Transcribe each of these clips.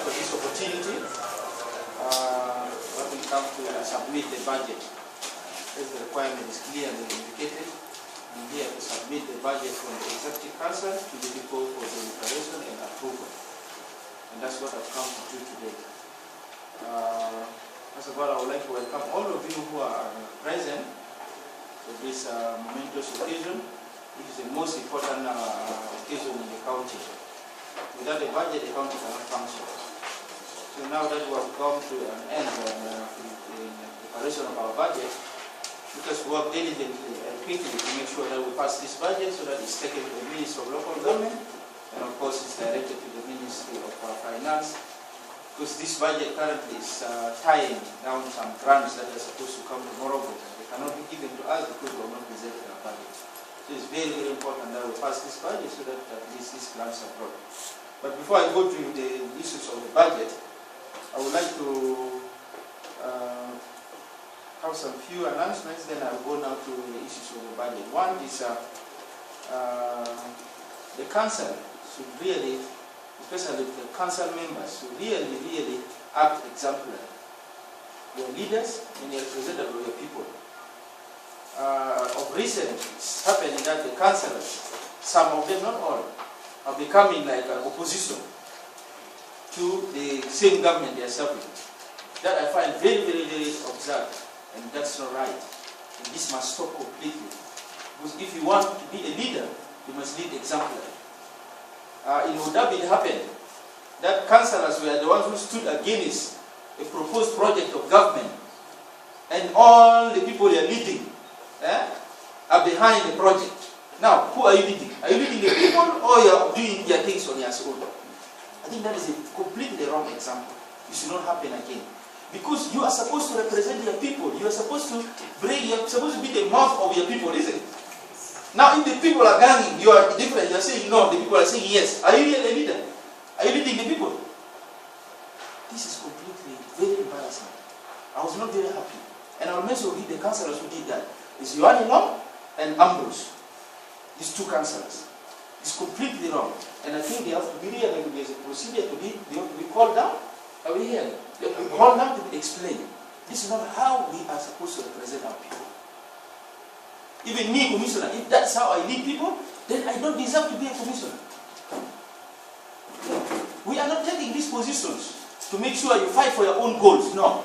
for this opportunity. When we come to submit the budget, as the requirement is clearly indicated, and here to submit the budget from the Executive Council to the people for deliberation and approval. And that's what I've come to do today. First of all, I would like to welcome all of you who are present for this momentous occasion, which is the most important occasion in the county. Without a budget, the county cannot function. So now that we have come to an end in the preparation of our budget, let us work diligently and quickly to make sure that we pass this budget so that it's taken to the Ministry of Local Government, and of course it's directed to the Ministry of Finance, because this budget currently is tying down some grants that are supposed to come to Morocco. They cannot be given to us because we are not presenting our budget. So it's very, very important that we pass this budget so that at least these grants are brought. But before I go to the issues of the budget, I would like to have some few announcements, then I'll go now to the issues of the budget. One is the council should really, especially the council members, should really act exemplary. Your leaders and your representatives of your people. Of recent, it's happening that the councillors, some of them, not all, are becoming like an opposition to the same government they are serving. That I find very, very absurd, and that's not right. And this must stop completely. Because if you want to be a leader, you must lead exemplary. In Mudabi it happened that councillors were the ones who stood against a proposed project of government, and all the people they are leading are behind the project. Now, who are you leading? Are you leading the people, or you are doing your things on your own? I think that is a completely wrong example. It should not happen again. Because you are supposed to represent your people. You are supposed to bring, you are supposed to be the mouth of your people, isn't it? Now, if the people are ganging, you are different. You are saying no, the people are saying yes. Are you really a leader? Are you leading the people? This is completely very embarrassing. I was not very happy. And I will mention the councillors who did that. It's Yohani Long and Ambrose. These two councillors. It's completely wrong. And I think they have to be here, maybe there's a procedure to be called down. Are we here? They have to be called down to explain. This is not how we are supposed to represent our people. Even me, commissioner, if that's how I lead people, then I don't deserve to be a commissioner. We are not taking these positions to make sure you fight for your own goals. No.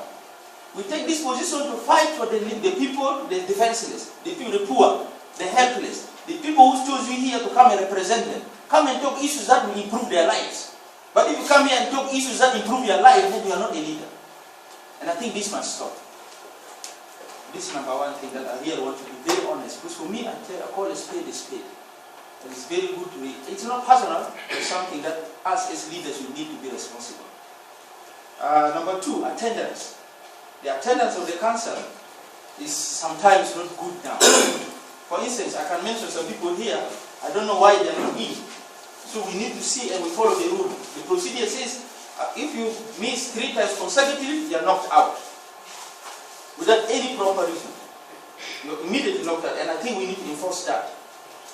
We take this position to fight for the people, the defenseless, the people, the poor, the helpless, the people who chose you here to come and represent them. Come and talk issues that will improve their lives. But if you come here and talk issues that improve your life, then you are not a leader. And I think this must stop. This is number one thing that I really want to be very honest. Because for me, I call a spade a spade. And it's very good to read. It's not personal, it's something that us as leaders will need to be responsible. Number two, attendance. The attendance of the council is sometimes not good now. For instance, I can mention some people here, I don't know why they are not in. So we need to see and we follow the rule. The procedure says, if you miss 3 times consecutively, you are knocked out. Without any proper reason. You are immediately knocked out, and I think we need to enforce that.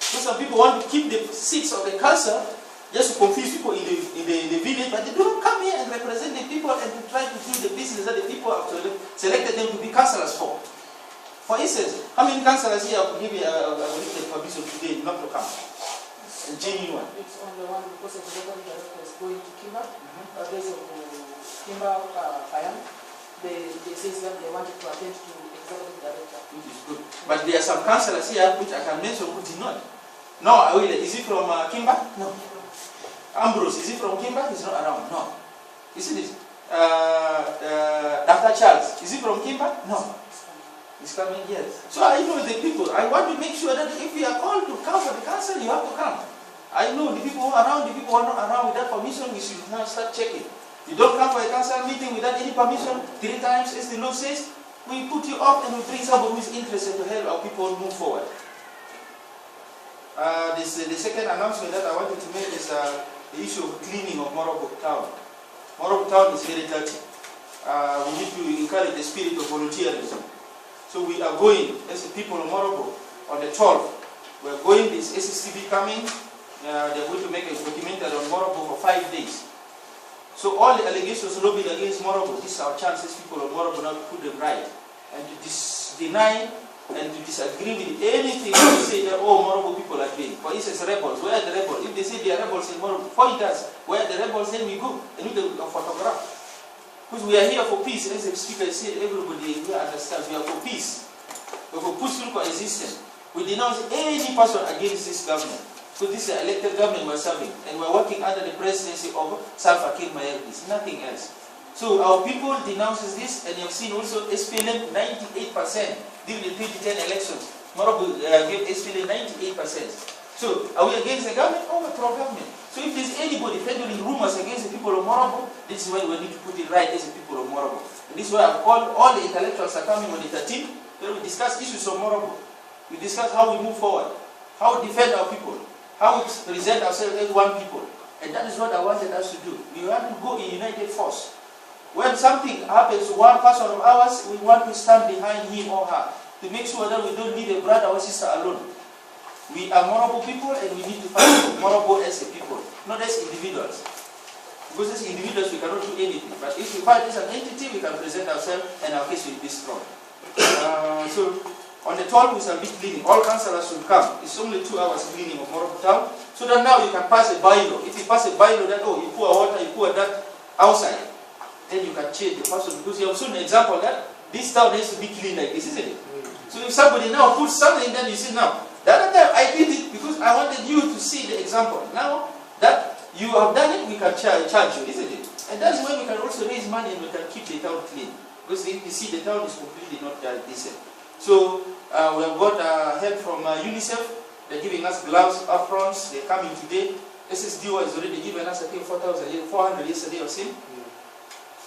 So some people want to keep the seats of the council just to confuse people in the village, but they don't come here and represent the people and to try to do the business that the people have selected them to be councillors for. For instance, how many councillors here have given a permission today not to come? A genuine one. It's only one because of the local director is going to Kimba. There's a Kimba Payam. They say that they wanted to attend to executive director. Which is good. But there are some councillors here which I can mention who did not. No, is he from Kimba? No. Ambrose, is he from Kimba? He's not around. No. You see this? Dr. Charles, is he from Kimba? No. He's coming here. So I know the people. I want to make sure that if you are called to come for the council, you have to come. I know the people who are around, the people who are not around without permission, we should now start checking. You don't come for a council meeting without any permission 3 times, as the law says, we put you up and we bring someone who is interested to help our people move forward. The second announcement that I wanted to make is the issue of cleaning of Morocco town. Morocco town is very dirty. We need to encourage the spirit of volunteerism. So we are going, as the people of Morocco, on the 12th. We are going, this SSTV coming. They are going to make a documentary on Morocco for 5 days. So all the allegations lobbied against Morobo, this is our chance, these people of Morobo now to put them right. And to deny and to disagree with anything to say that, oh, Morobo people are doing. For instance, rebels, where are the rebels? If they say they are rebels in Morobo, point us where are the rebels, then we go and we can photograph. Because we are here for peace. As the speaker said, everybody here understands we are for peace. We are for peaceful coexistence. We denounce any person against this government. So this is an elected government we're serving, and we're working under the presidency of Salva Kiir Mayardis, nothing else. So our people denounces this, and you have seen also SPLM 98% during the 2010 elections. Morobo gave SPLM 98%. So are we against the government or we're pro-government? So if there's anybody peddling rumors against the people of Morobo, this is why we need to put it right as the people of Morobo. And this is why I've called all the intellectuals are coming on the 13th, where we discuss issues of Morobo. We discuss how we move forward, how we defend our people, how we present ourselves as one people. And that is what I wanted us to do. We want to go in united force. When something happens to one person of ours, we want to stand behind him or her to make sure that we don't leave a brother or sister alone. We are Morobo people, and we need to fight for Morobo as a people, not as individuals. Because as individuals we cannot do anything. But if we fight as an entity, we can present ourselves and our case will be strong. So on the 12th we shall be cleaning. All councillors will come. It's only 2 hours cleaning of Morobo town. So that now you can pass a bylaw. If you pass a bylaw that, oh, you pour water, you pour that outside, then you can change the person. Because you have shown an example that this town has to be clean like this, isn't it? So if somebody now puts something, then you see now, the other time I did it because I wanted you to see the example. Now that you have done it, we can charge you, isn't it? And that's when we can also raise money and we can keep the town clean. Because if you see the town is completely not decent. So we have got help from UNICEF. They're giving us gloves, aprons. They're coming today. SSDO has already given us, I think, 4,400 yesterday or so.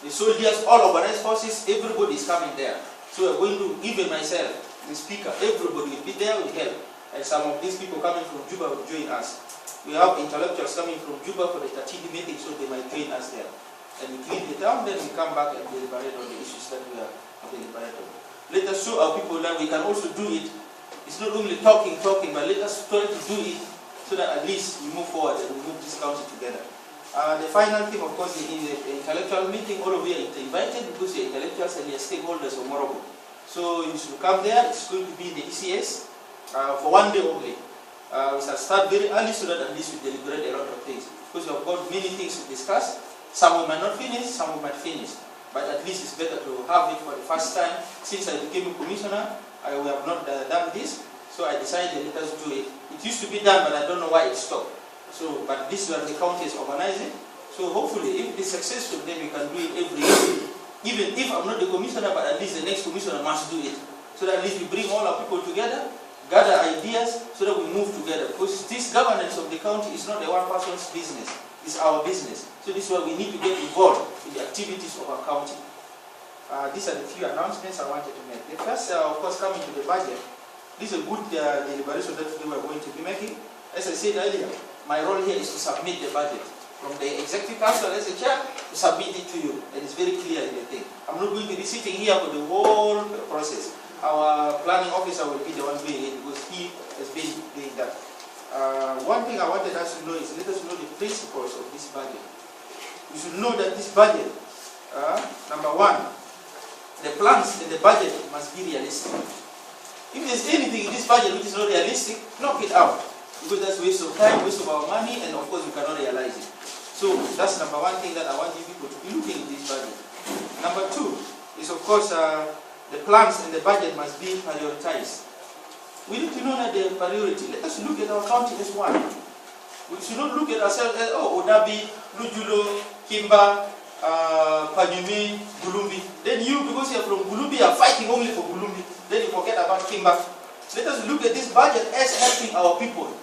The soldiers, all organized forces, everybody is coming there. So we're going to, even myself, the speaker, everybody will be there with help. And some of these people coming from Juba will join us. We have intellectuals coming from Juba for the 13th meeting, so they might join us there. And we clean the town, then we come back and deliberate on the issues that we are deliberating on. Let us show our people that we can also do it. It's not only talking, but let us try to do it so that at least we move forward and we move this country together. The final thing, of course, is the intellectual meeting. All of you are invited because you're intellectuals and you're stakeholders of Morobo. So you should come there. It's going to be in the ECS for 1 day only. We shall start very early so that at least we deliberate a lot of things. Because we have got many things to discuss. Some we might not finish, some we might finish. But at least it's better to have it for the first time. Since I became a commissioner, we have not done this. So I decided let us do it. It used to be done, but I don't know why it stopped. So, but this is where the county is organizing. So hopefully, if it is successful, then we can do it every year. Even if I'm not the commissioner, but at least the next commissioner must do it. So that at least we bring all our people together, gather ideas, so that we move together. Because this governance of the county is not a one person's business. It's our business. So this is why we need to get involved in the activities of our county. These are the few announcements I wanted to make. The first, of course, coming to the budget. This is a good deliberation that we are going to be making. As I said earlier, my role here is to submit the budget from the executive council as a chair to submit it to you. And it's very clear in the thing. I'm not going to be sitting here for the whole process. Our planning officer will be the one doing it because he has been doing that. One thing I wanted us to know is let us know the principles of this budget. We should know that this budget, number one, the plans in the budget must be realistic. If there's anything in this budget which is not realistic, knock it out. Because that's waste of time, waste of our money, and of course we cannot realize it. So that's number one thing that I want you people to be looking at this budget. Number two is of course the plans in the budget must be prioritized. We need to know that they are priority. Let us look at our county as one. We should not look at ourselves as, oh, Odabi, Lujulo, Kimba, Panyumi, Gulumbi. Then you, because you are from Gulumbi, are fighting only for Gulumbi. Then you forget about Kimba. Let us look at this budget as helping our people.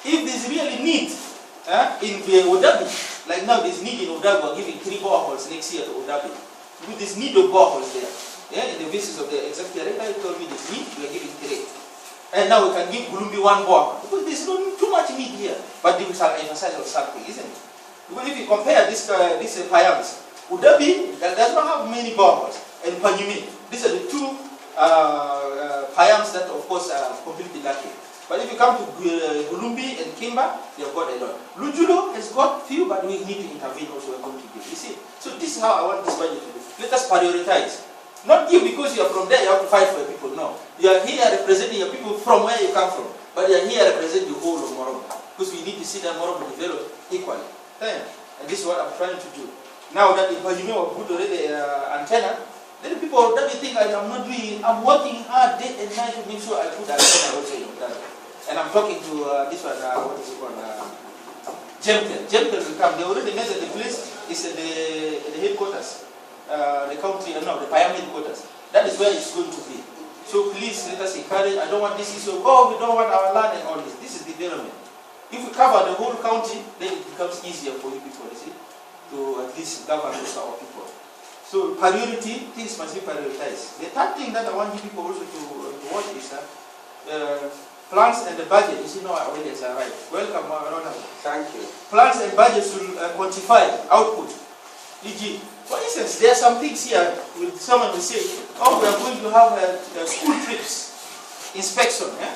If there's really need in the Odabi, like now there's need in Odabi, we're giving 3 boreholes next year to Odabi. With this need of boreholes there. Yeah, in the basis of the executive director, he told me there's need, we are giving 3. And now we can give Gulumbi 1 borehole. Because there's not too much need here. But we shall emphasize on something, isn't it? Because if you compare this Payams, Odabi does not have many boreholes. And Panyumi, these are the 2 Payams that of course are completely lacking. But if you come to Gulumbi and Kimba, they have got a lot. Lujulo has got few, but we need to intervene also and contribute. You see? So this is how I want this budget to be. Let us prioritize. Not you because you are from there, you have to fight for your people. No. You are here representing your people from where you come from. But you are here representing the whole of Morobo. Because we need to see that Morobo develop equally. And this is what I'm trying to do. Now that the Pajime have put already antenna, then the people that they think I'm not doing, I'm working hard day and night to make sure I put antenna also in that. And I'm talking to this one, what is it called? Jemtel. Jemtel will come. They already made that the place is at the headquarters. The country, no, the Payam headquarters. That is where it's going to be. So please let us encourage. I don't want this issue. Oh, we don't want our land and all this. This is development. If we cover the whole county, then it becomes easier for you people, you see, to at least govern our people. So priority, things must be prioritized. The third thing that I want you people also to watch is that plans and the budget. You see, no, our leaders are right. Welcome, Ronald. Thank you. Plans and budgets will quantify output. E.g., for instance, there are some things here. Someone will say, "Oh, we are going to have school trips inspection." Yeah?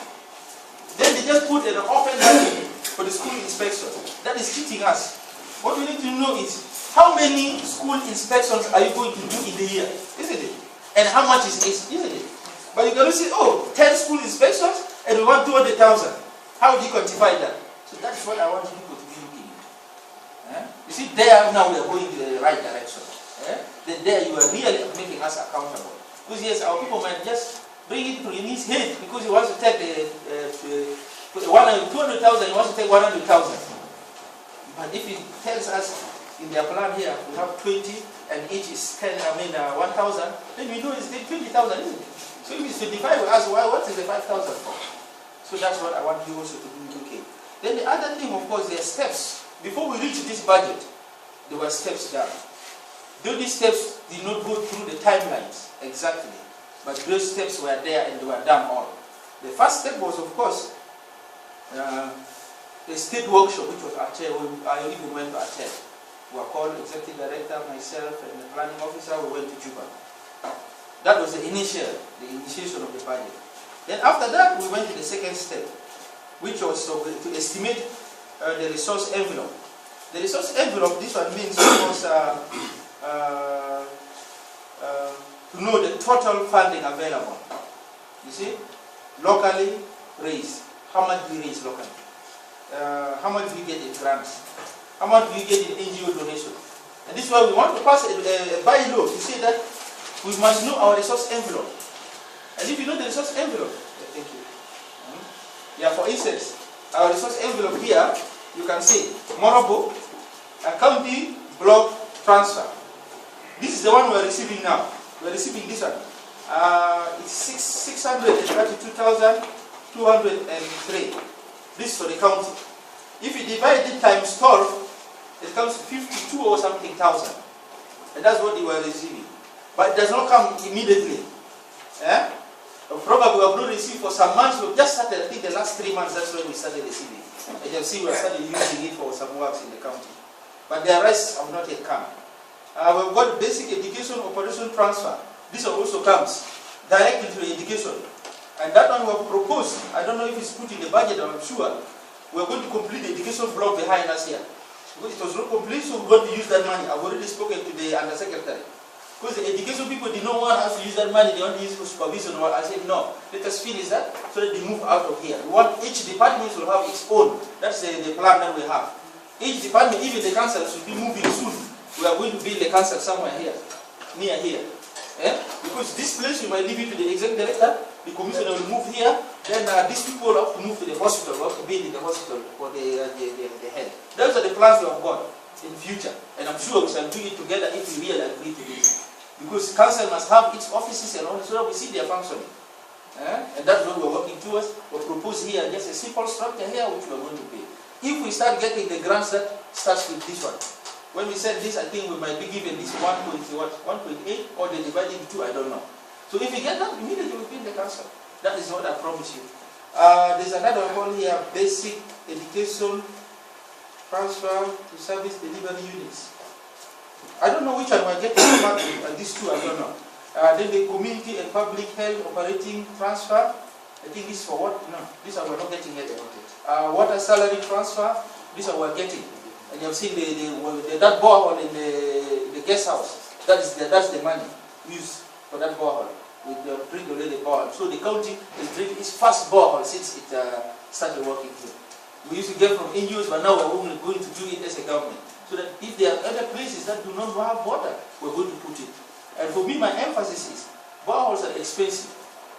Then they just put an open budget for the school inspection. That is cheating us. What we need to know is how many school inspections are you going to do in the year, isn't it? And how much is it, isn't it? But you cannot say, oh, 10 school inspections and we want 200,000. How do you quantify that? So that's what I want people to be looking at. You see, there now we are going in the right direction. Then there you are really making us accountable. Because yes, our people might just bring it to his head because he wants to take 200,000, he wants to take 100,000. But if he tells us in their plan here, we have 20 and each is 1,000, then we know it's 20,000, isn't it? So if it's 25, we ask, what is the 5,000 for? So that's what I want you also to do in UK. Then the other thing, of course, there are steps. Before we reach this budget, there were steps down. Though these steps did not go through the timelines exactly, but those steps were there and they were done all. The first step was, of course, the state workshop, which was I even went to attend. We were called executive director, myself, and the planning officer. We went to Juba. That was the initiation of the budget. Then after that, we went to the second step, which was to estimate the resource envelope. The resource envelope, this one means, of course, to know the total funding available. You see, locally raised. How much do we raise locally? How much do we get in grants? How much do we get in NGO donation? And this is why we want to pass a bylaw to say that we must know our resource envelope. And if you know the resource envelope, thank you. Yeah, for instance, our resource envelope here, you can see Morobo, a county block transfer. This is the one we are receiving now. We are receiving this one. It's 632,203. This is for the county. If you divide it times 12, it comes to 52 or something thousand. And that's what you are receiving. But it does not come immediately. Probably we have not received for some months. We've just started, I think the last 3 months, that's when we started receiving. As you can see, we started using it for some works in the county. But the rest have not yet come. We've got basic education operation transfer. This one also comes directly to education. And that one we have proposed. I don't know if it's put in the budget, I'm sure. We're going to complete the education block behind us here. Because it was not complete, so we're going to use that money. I've already spoken to the undersecretary. Because the education people did not want us to use that money, they want to use it for supervision. I said, no, let us finish that so that they move out of here. We want each department will have its own. That's the plan that we have. Each department, even the council, should be moving soon. We are going to build the council somewhere here, near here. Because this place, we might leave it to the executive director, the commissioner will move here, then these people have to move to the hospital, we have to build in the hospital for the head. Those are the plans we have got in future. And I'm sure we shall do it together if we really agree to this. Because council must have its offices and all, so that we see their functioning. And that's what we're working towards. We propose here just a simple structure here which we're going to pay. If we start getting the grants that starts with this one, when we send this, I think we might be given this 1.8 or they divide it into 2, I don't know. So if we get that, immediately we pay the council. That is what I promise you. There's another one here, basic education transfer to service delivery units. I don't know which one we're getting these two, I don't know. Then the community and public health operating transfer. I think this is for what? No, this one we're not getting yet. Water salary transfer, this one we're getting. And you have seen that borehole in the guest house. That's the money used for that borehole. We drink already borehole. So the county is drinking its first borehole since it started working here. We used to get from NGOs, but now we're only going to do it as a government. So that if there are other places that do not have water, we're going to put it. And for me, my emphasis is boreholes are expensive.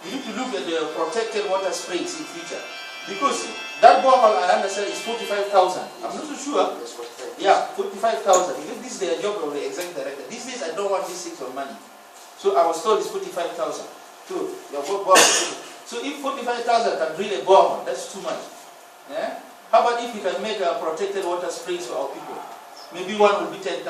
You need to look at the protected water springs in future. Because that borehole, I understand, is 45,000. I'm not so sure. Yes, 45. Yeah, 45,000. Because this is the job of the executive director. These days, I don't want these things on money. So I was told it's 45,000. So your borehole. So if 45,000 can drill a borehole, that's too much. Yeah? How about if we can make a protected water springs for our people? Maybe one will be 10,000.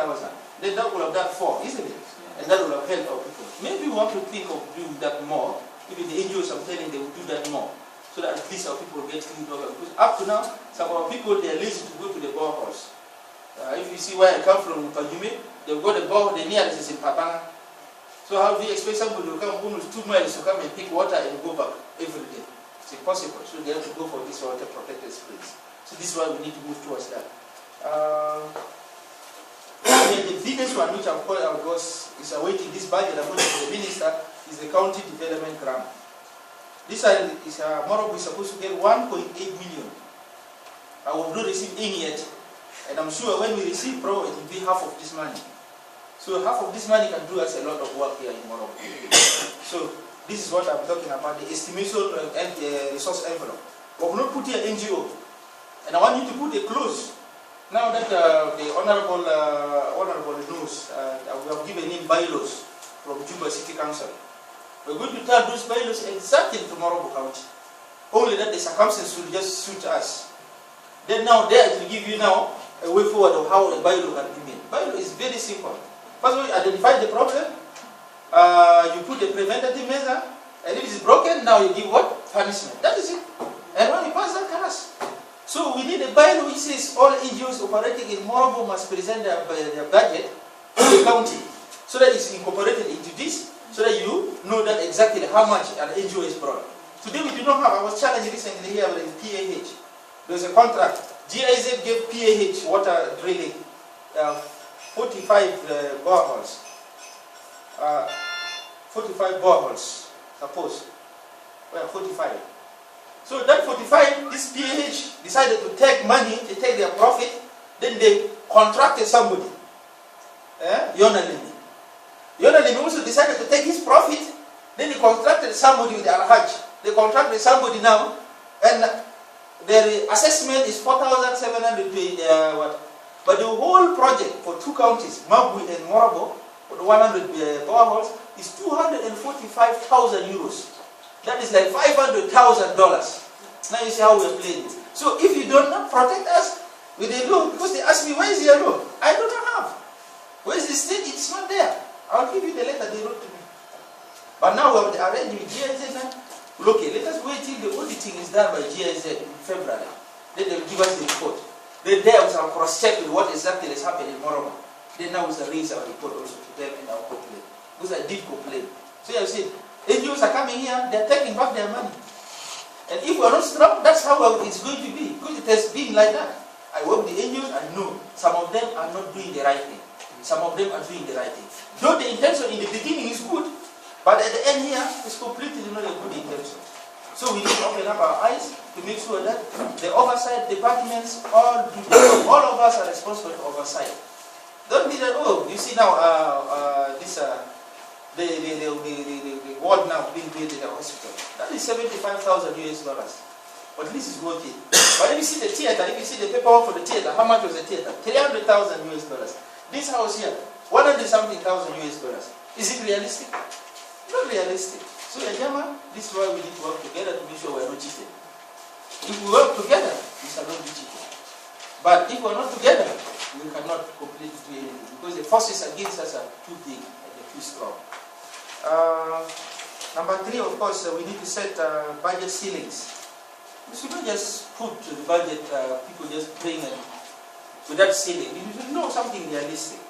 Then that will have done 4, isn't it? And that will have helped our people. Maybe we want to think of doing that more. Even the NGOs, I'm telling, they will do that more. So that at least our people will get clean water. Because up to now, some of our people, they are lazy to go to the boreholes. If you see where I come from, Pajume, they've got a borehole, the nearest is in Papanga. So how do you expect somebody to come almost 2 miles to come and pick water and go back every day? It's impossible. So they have to go for this water protected springs. So this is why we need to move towards that. The biggest one which I've called out is awaiting this budget according to the minister is the county development grant. This is Morobo is supposed to get 1.8 million. I will not receive any yet, and I'm sure when we receive, probably it will be half of this money. So half of this money can do us a lot of work here in Morobo. So this is what I'm talking about, the estimation and the resource envelope. We will not put here NGO, and I want you to put a clause. Now that the Honorable knows, we have given him bylaws from Juba City Council. We're going to tell those bylaws exactly to Morobo County. Only that the circumstances will just suit us. Then now there it will give you now a way forward of how a bylaw can be made. Bylaw is very simple. First of all, you identify the problem, you put the preventative measure, and if it is broken, now you give what? Punishment. That is it. And when you pass that class. So we need a bylaw which says all NGOs operating in Morobo must present their budget to the county, so that it's incorporated into this, so that you know that exactly how much an NGO is brought. Today we do not have, I was challenged recently here with PAH. There's a contract. GIZ gave PAH water drilling 45 boreholes. 45 boreholes, suppose. Well, 45. So that 45, this PAH decided to take money, they take their profit, then they contracted somebody. Yona Limi. Yona Limi also decided to take his profit, then he contracted somebody with Al-Hajj. They contracted somebody now, and their assessment is 4,700 what? But the whole project for 2 counties, Mabui and Morobo, for the 100 boreholes, is 245,000 euros. That is like $500,000. Now you see how we are playing it. So if you do not protect us with a law, because they ask me, where is your law? I do not have. Where is the state? It's not there. I'll give you the letter they wrote to me. But now we have arranged with GIZ now. Look, let us wait till the auditing is done by GIZ in February. Then they will give us the report. Then there we shall cross-check with what exactly has happened in Morobo. Then now we shall raise our report also to them in our complaint. Because I did complain. So you have seen, NGOs are coming here, they're taking back their money. And if we're not strong, that's how it's going to be. Because it has been like that. I work with the NGOs, I know some of them are not doing the right thing. Some of them are doing the right thing. Though the intention in the beginning is good, but at the end here, it's completely not a good intention. So we need to open up our eyes to make sure that the oversight departments all do that. All of us are responsible for oversight. Don't be that, oh, you see now, the ward now being built in the hospital. That is $75,000 US. But at least it's worth it. But if you see the theater, if you see the paperwork for the theater, how much was the theater? $300,000 US. This house here, 100-something thousand US. Is it realistic? Not realistic. So Yajama, this is why we need to work together to make sure we are not cheated. If we work together, we shall not be cheated. But if we are not together, we cannot completely do anything. Because the forces against us are too big and they're too strong. Number 3, of course, we need to set budget ceilings. We should not just put the budget, people just bring it without ceiling. We should know something realistic.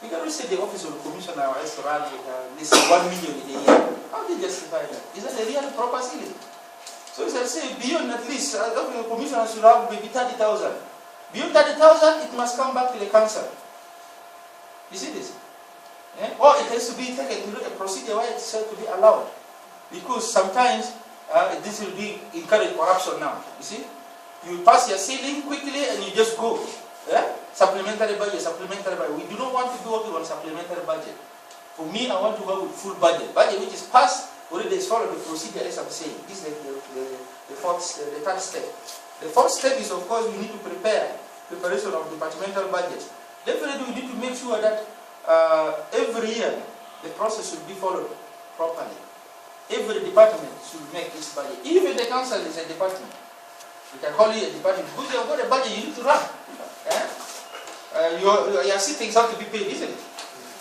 We cannot say the office of the commissioner has to run with this 1 million in a year. How do you justify that? Is that a real proper ceiling? So as I say, beyond at least, the commissioner should have maybe 30,000. Beyond 30,000, it must come back to the council. You see this? Yeah? Or it has to be taken through a procedure where it's said to be allowed. Because sometimes this will be encourage corruption now. You see? You pass your ceiling quickly and you just go. Yeah? Supplementary budget, supplementary budget. We do not want to be working on supplementary budget. For me, I want to work with full budget. Budget which is passed, already is followed the procedure as I'm saying. This is the third step. The fourth step is, of course, we need to prepare preparation of departmental budget. Definitely, we need to make sure that every year the process should be followed properly. Every department should make its budget. Even the council is a department. We can call it a department because you have got a budget you need to run. Yeah? Your sittings have to be paid, isn't it?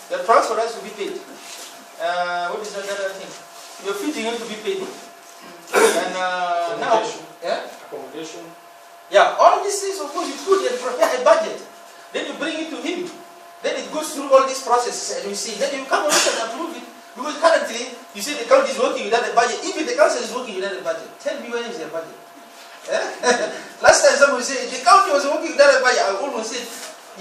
Your transfer has to be paid. What is that other thing? Your feeding has to be paid. And now, yeah? Accommodation. Yeah, all these things, of course, you put and prepare a budget. Then you bring it to him. Then it goes through all these processes and we see. Then you come on and approve it. Because currently, you say the county is working without a budget. Even the council is working without a budget. Tell me when is their budget? Yeah? Last time somebody said, the county was working without a budget. I almost said,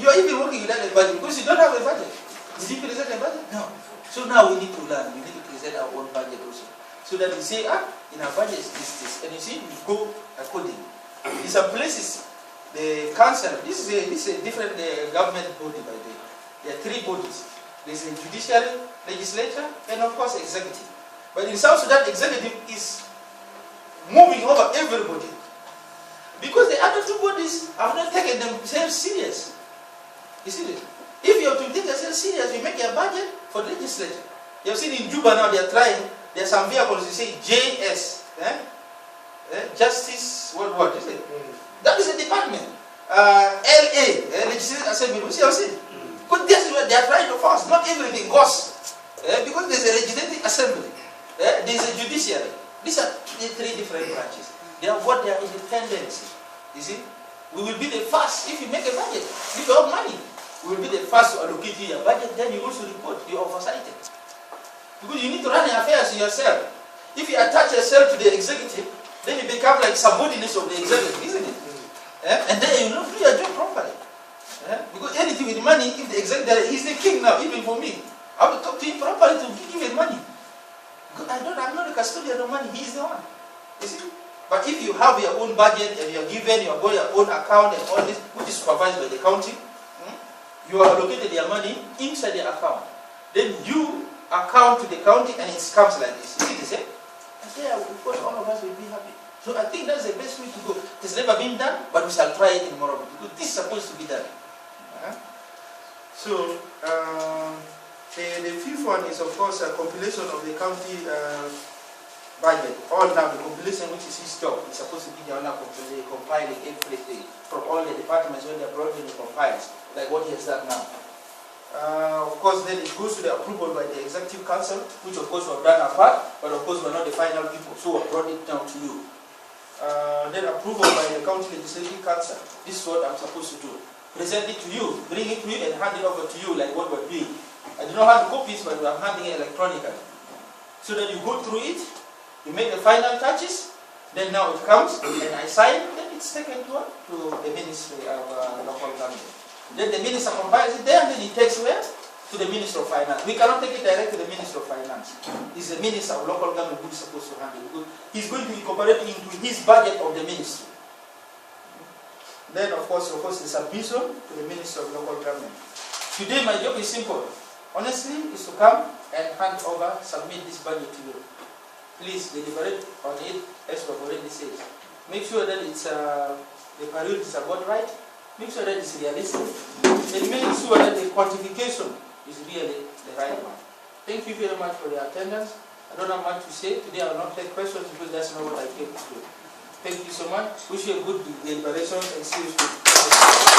you are even working without a budget because you don't have a budget. Did you present a budget? No. So now we need to learn. We need to present our own budget also. So that we say, in our budget is this. And you see, we go according. In some places, the council, this is a different government body by the way. There are three bodies. There's a judiciary, legislature, and of course executive. But in South Sudan, executive is moving over everybody. Because the other two bodies have not taken themselves serious. You see this? If you have to take yourself serious, you make a budget for the legislature. You have seen in Juba now, they are trying, there are some vehicles, you say JS, Justice, what is it? That is a department. LA, Legislative Assembly, you see what I'm saying? Because this is what they are trying to force, not everything goes. Because there's a Legislative Assembly, there's a judiciary. These are three different branches. They have got their independence. You see? We will be the first, if you make a budget, if you have money, we will be the first to allocate you your budget, then you also report, you oversight it. Because you need to run your affairs yourself. If you attach yourself to the executive, then you become like subordinates of the executive, isn't it? And then you don't do your job properly. Because anything with money, if the executive, he's the king now, even for me. I have to talk to him properly to give him money. Because I'm not the custodian of money, he's the one. You see? But if you have your own budget and you're given, you've got your own account and all this, which is supervised by the county, you are allocated your money inside the account. Then you account to the county and it comes like this. You see this, eh? And there, of course, all of us will be happy. So I think that's the best way to go. It has never been done, but we shall try it in Morocco because this is supposed to be done. So, the fifth one is, of course, a compilation of the county budget. All now, the compilation, which is his job, is supposed to be the owner compiling everything from all the departments when they're brought in, he compiles, like what he has done now. Of course, then it goes to the approval by the Executive Council, which of course we have done our part, but of course we're not the final people, so I brought it down to you. Then approval by the County Legislative Council. This is what I'm supposed to do. Present it to you, bring it to you and hand it over to you like what we're doing. I do not have copies, but I'm handing it electronically. So that you go through it, you make the final touches, then now it comes, and I sign, then it's taken to the Ministry of Local Government. Then the Minister compiles it there, and then it takes where? To the Minister of Finance. We cannot take it direct to the Minister of Finance. It's the Minister of Local Government who is supposed to handle it. He's going to incorporate it into his budget of the ministry. Then, of course, the submission to the Minister of Local Government. Today, my job is simple. Honestly, is to come and hand over, submit this budget to you. Please deliberate on it, as we have already said. Make sure that it's the priorities are got right. Make sure that it's realistic. And make sure that the quantification is really the right one. Thank you very much for your attendance. I don't have much to say. Today I will not take questions because that's not what I came to do. Thank you so much. Wish you a good deliberation and see you soon.